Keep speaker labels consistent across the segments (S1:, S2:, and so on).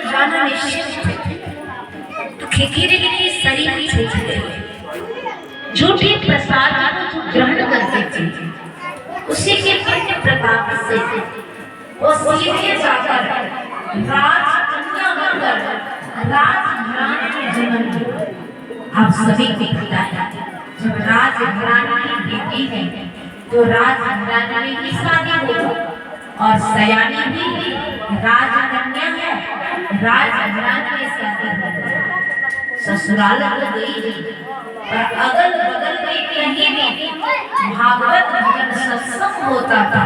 S1: जाना निश्चित थे, तो खिखिरी की शरीर छूट गई। झूठी प्रसाद को ग्रहण करती थी, उसी के पुण्य प्रताप से वो सीधे जाकर राजकन्या बनकर राजघराने में जन्म लिया। आप सभी को पता है, जब राजघराने की बेटी है तो राजघराने की शादी हो, और सयानी भी राजकन्या है, राजघराने में शादी हो। ससुराल तो गई पर अगल बगल में कहीं भी भागवत भजन सत्संग होता था,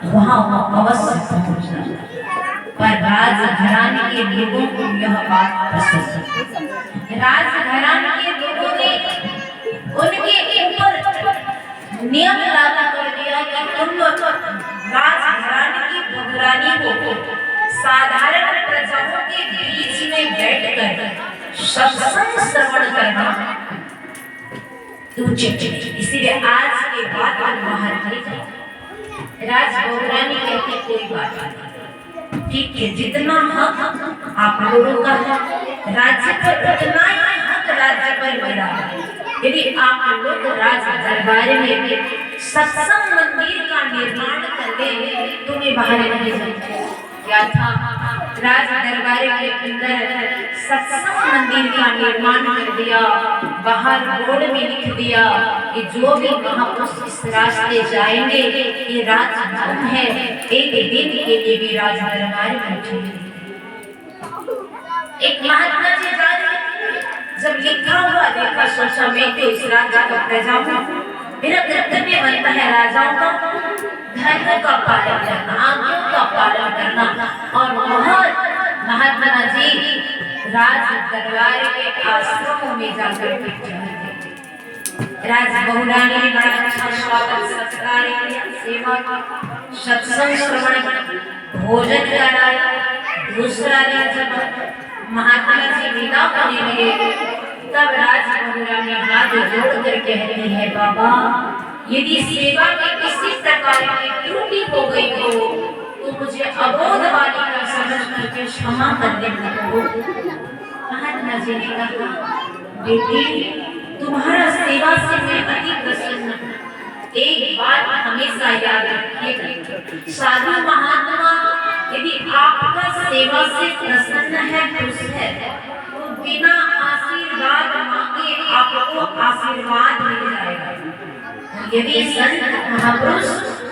S1: वहाँ अवश्य पहुंचना। पर राजघराने के लोगों को यह बात पसंद नहीं। राजघराने के लोगों ने उनके ऊपर नियम लागू कर दिया कि तुम लोग राजघराने की भगरानी को साधारण प्रजाओं के बीच में बैठकर सत्संग श्रवण करना उचित। इसीलिए आज के बाद बाहर राजभोगरानी कहते कोई बात नहीं, ठीक है, जितना हक आप लोगों का है राज्य पर उतना ही हक राज्य पर मिला। यदि आप लोग राज दरबार में सत्संग मंदिर का निर्माण कर ले, तुम्हें बाहर नहीं जाना। क्या था, राज दरबार के अंदर सत्संग मंदिर का निर्माण कर दिया, बाहर बोर्ड में लिख दिया कि जो भी महापुरुष इस रास्ते जाएंगे ये राजधर्म है, एक दिन के लिए भी राज दरबार में बैठेंगे। एक महात्मा जी जा रहे, जब लिखा हुआ देखा, सोचा मैं तो इस राज्य का प्रजा हूँ, मेरा कर्तव्य बनता है राजाओं का धर्म का पालन करना, आज्ञाओं का पालन करना। और महात्मा जी राज दरबार के आश्रमों में जाकर राजबहुरानी ने बड़ा अच्छा स्वागत सत्कार किया, सेवा की, सत्संग श्रवण भोजन कराया। दूसरा दिन जब महात्मा जी विदा होने लगे, तब राजबहुरानी हाथ जोड़कर कहती है, बाबा यदि सेवा में किसी प्रकार की त्रुटि हो गई हो तो मुझे अबोध बालिका समझ करके क्षमा कर देना। महात्मा जी ने कहा, बेटी तुम्हारा सेवा से मैं अति प्रसन्न हूँ, एक बात हमेशा याद रखिएगा, साधु महात्मा यदि आपका सेवा से प्रसन्न है, खुश है, तो बिना आशीर्वाद मांगे आपको आशीर्वाद मिल जाएगा। यदि संत महापुरुष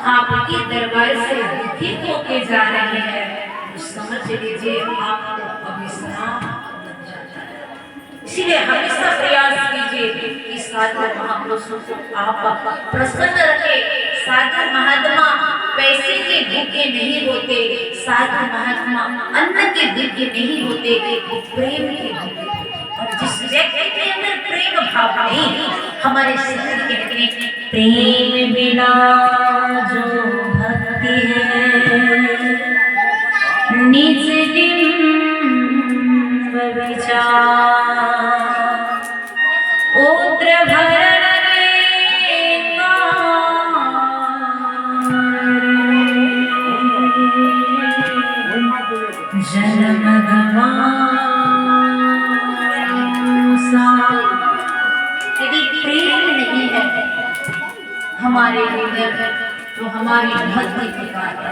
S1: आपके दरबार से दुखी होके जा रहे हैं, तो समझ लीजिए आपको अभिशाप लग जाता है। इसीलिए हमेशा प्रयास कीजिए कि साधु महापुरुषों को आप प्रसन्न रखें। साधु महात्मा पैसे के भूखे नहीं होते, साधु महात्मा अन्न के भूखे नहीं होते, वो प्रेम के भूखे। और जिस व्यक्ति के अंदर प्रेम भाव नहीं, हमारे संत कहते हैं प्रेम बिना जो भक्ति है निज बिंब विचार ओत्र भरण जन्म यदि प्रेम नहीं है हमारे हृदय में, तो हमारी भक्ति बेकार है।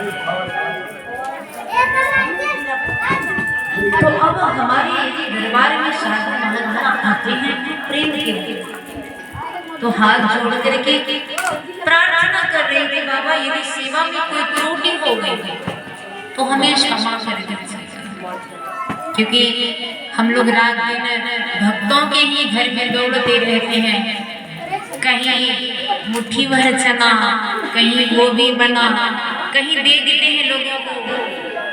S1: तो अब हमारे दरबार में साधु महात्मा आते हैं प्रेम के लिए, तो हाथ जोड़ करके प्रार्थना कर रहे थे, बाबा यदि सेवा में कोई त्रुटि हो गई तो हमें क्षमा कर दीजिए, क्योंकि हम लोग रात दिन भक्तों के ही घर में दौड़ते रहते हैं, कहीं मुट्ठी भर चना, कहीं गोभी बना, कहीं दे देते हैं लोगों को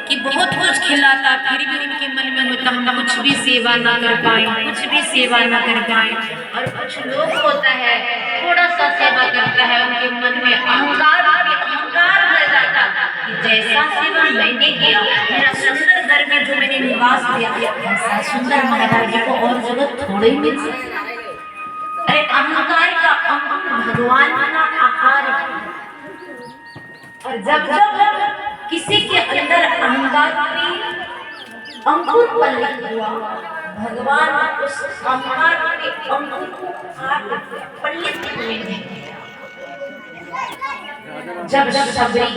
S1: कि बहुत कुछ खिलाता, फिर भी उनके मन में होता हम कुछ भी सेवा ना कर पाए, कुछ भी सेवा ना कर पाए। और कुछ लोग होता है थोड़ा सा सेवा करता है, उनके मन में अहंकार भर जाता कि जैसा सेवा मैंने किया, मेरा सुंदर घर में जो मैंने निवास किया, ऐसा सुंदर महाराज जी को और जगह थोड़ी मिल सकती। अरे अहंकार का भगवान का आहार है, और जब जब किसी के अंदर अहंकार अंकुर पल्लव हुआ, भगवान उस अहंकार के अंकुर को काट पल्लव में जब सबरी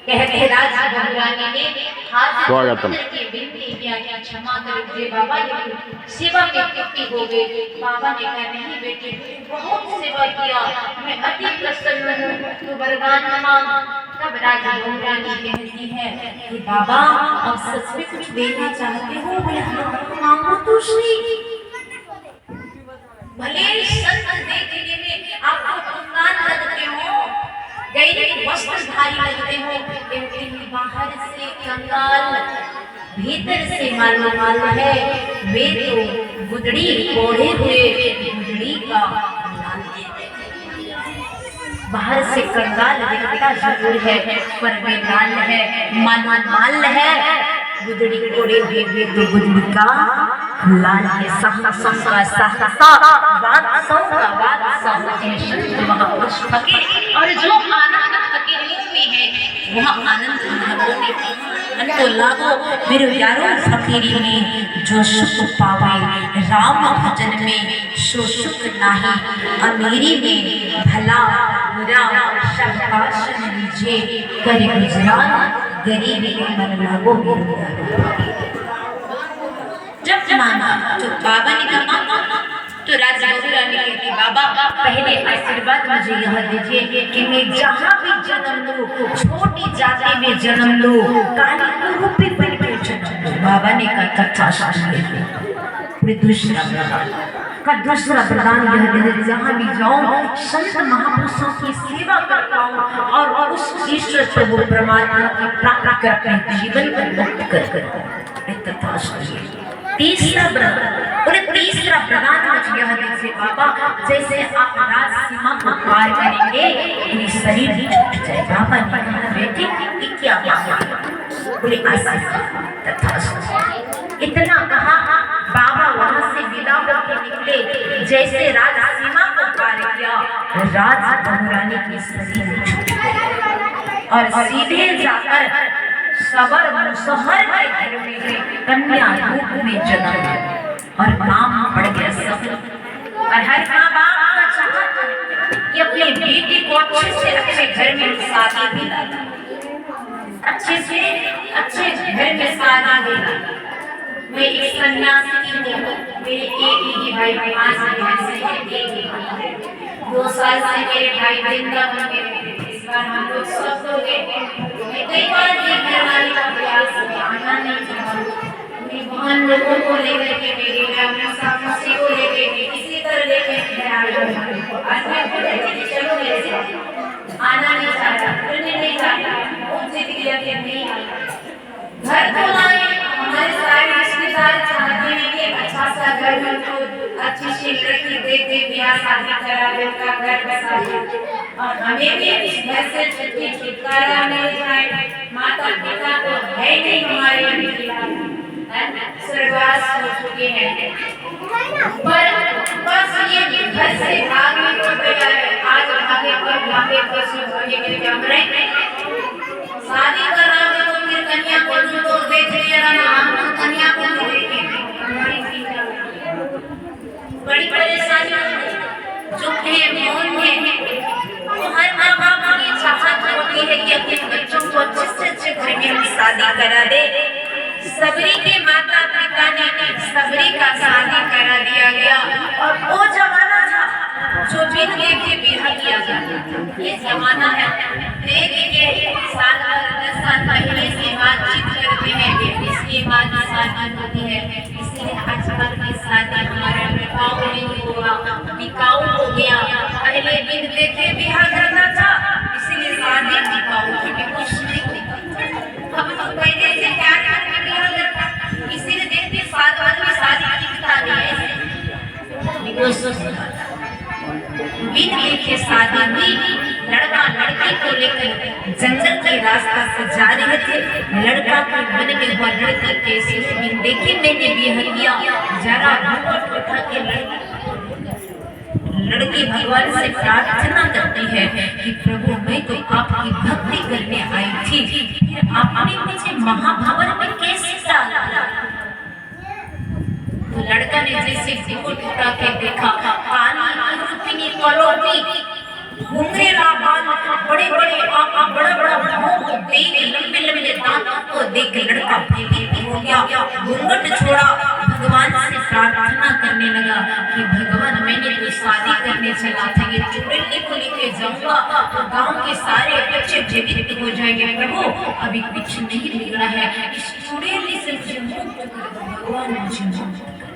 S1: कहते राजा भगवानी ने हाथ पकड़ के विनती किया कि क्षमा कर दे बाबा, ये सेवा में त्रुटि हो गई। बाबा ने कहा नहीं बेटे, बहुत सेवा किया, मैं अति प्रसन्न हूँ, तू वरदान मांग। तब राजा भगवानी कहती है कि बाबा अब सच में कुछ देना चाहते हो? बोले मांगो तो सही, भले संत देखने में आपको कंगाल लगते हो, गैर वस्त्रधारी लगते हो, लेकिन बाहर से कंगाल भीतर से माल है। वे तो गुदड़ी कोड़े हुए गुदड़ी का लाल देते, बाहर से कंगाल दिखता जरूर है पर वे लाल है, माल है। गुदड़ी कोड़े हुए तो गुदड़ी का लाल है। और जो आनंद फकीरों में है वह आनंद हमको लागो मेरे यारों फकीरी में जो सुख पावे, राम भजन में सो सुख नाही, अमीरी में भला बुरा शाबाश लीजिए, करे गुजरात गरीबी में मन लागो मेरे यारों। जब माना तो बाबा ने कहा तो राजा रानी कहती बाबा पहले आशीर्वाद मुझे यह दीजिए कि मैं जहाँ भी जन्म लूं, छोटी जाति में जन्म लूं, काली रूपी बन के जन्म लूं। बाबा ने कहा तथा दूसरा प्रदान यह दे, जहाँ भी जाऊं संत महापुरुषों की सेवा करता हूँ और उस ईश्वर प्रभु परमात्मा की प्राप्ति करके जीवन को मुक्त कर तथा तीसरा प्रदान मुझे यह दीजिए बाबा, जैसे आप राज सीमा को पार करेंगे मेरी शरीर भी छूट जाए। बाबा ने कहा बेटी कि क्या मांगा? बोले तथा इतना कहा बाबा वहां से विदा होकर निकले। जैसे राज सीमा को पार किया, राज रानी की शरीर छूट गई और सीधे जाकर सबर मुसहर के घर में कन्या रूप में जन्म और नाम पड़ गया सब। और हर माँ बाप का चाहत कि अपने बेटी को अच्छे घर में शादी दिलाए, अच्छे घर में शादी दिलाए। मैं एक सन्यासी हूँ, मेरे एक ही भाई 5 घर से है, 2 साल से मेरे भाई वृंदावन में रहते थे। इस बार हम लोग सब लोग कई बार घर वाले का प्रयास आना नहीं चाहता, बहन लोगों को लेकर के मेरे साथी को लेकर के किसी तरह लेकर घर आ जाओ, चलो मेरे साथ आना नहीं चाहता, करने नहीं चाहता, उनसे दिया कि नहीं घर को लाए। हमारे सारे रिश्तेदार चाहते हैं कि अच्छा सा घर में तो अच्छी सी लड़की दे दे, ब्याह शादी करा दे, उनका घर बसा दे और हमें भी इस घर से छुटकारा मिल जाए। माता पिता तो है नहीं हमारे लिए, स्वर्गवास हो चुके हैं, पर बस ये घर से भागने को तैयार है। आज भागे पर भागे कैसे भागे के कैमरे शादी करा तो फिर कन्या को जो देख लिया ना, हम कन्या को देखेंगे। बड़ी परेशानी जो है मौन है, तो हर माँ बाप की चाहत होती है कि अपने बच्चों को अच्छे से अच्छे घर में शादी करा दे। सबरी के माता पिता ने सबरी का शादी करा दिया गया और वो जमाना था जो बिन देखे ब्याह किया जाता। ये जमाना है देख के साल 10 साल पहले से बातचीत करते हैं, इसके बाद शादी होती है। इसलिए आजकल की शादी हमारा निकाह नहीं हुआ, निकाह हो गया। पहले बिन देखे ब्याह करना था, इसलिए शादी निकाह होगी, कुछ नहीं होता। हम तो पहले से क्या करके ब्याह करता, इसीलिए देखते साथ में शादी दिखता नहीं है। बिन देखे शादी हुई, लड़का लड़की को लेकर जंगल के रास्ता से जा रहे थे। लड़का के मन में हुआ लड़की कैसी है, बिन देखे मैंने ब्याह किया। जरा घूंघट उठा के लड़की भगवान से प्रार्थना करती है कि प्रभु मैं तो आपकी भक्ति करने आई थी, फिर आपने मुझे महाभावर में कैसे डाला? अलौकिक घुंघरेला बाल, बड़े बड़े आंख, बड़ा बड़ा मुंह को देख, लंबे लंबे दांतों को देख लड़का भयभीत हो गया। घूंघट छोड़ा, भगवान से प्रार्थना करने लगा कि भगवान मैंने तो शादी करने चला था, ये चुड़ैल को लेके जाऊंगा तो गांव के सारे बच्चे भयभीत हो जाएंगे। प्रभु अभी कुछ नहीं बिगड़ा है, इस चुड़ैल से मुझे मुक्त कर दो, भगवान मुझे मुक्त कर दो।